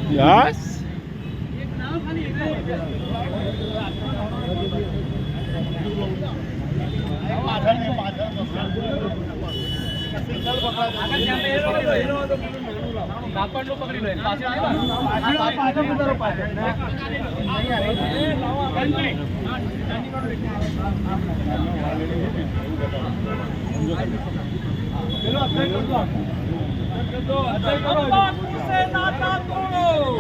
Yes.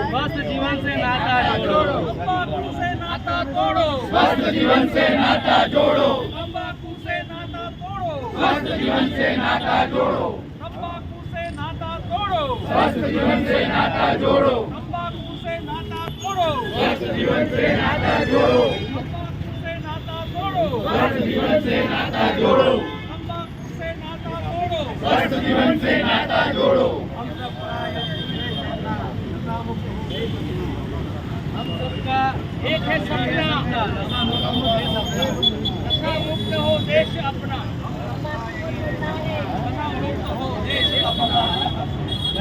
स्वस्थ जीवन से नाता जोड़ो। तंबाकू से नाता तोड़ो। स्वस्थ जीवन से नाता जोड़ो। तंबाकू से नाता तोड़ो। स्वस्थ जीवन से नाता जोड़ो। तंबाकू से नाता तोड़ो। स्वस्थ जीवन से नाता जोड़ो। तंबाकू से नाता तोड़ो। स्वस्थ जीवन से नाता जोड़ो। तंबाकू से नाता तोड़ो। स्वस्थ जीवन से नाता जोड़ो। तंबाकू से नाता तोड़ो। स्वस्थ जीवन से नाता जोड़ो। हम सबका एक है सपना, नशा मुक्त हो देश अपना, नशा मुक्त हो देश अपना।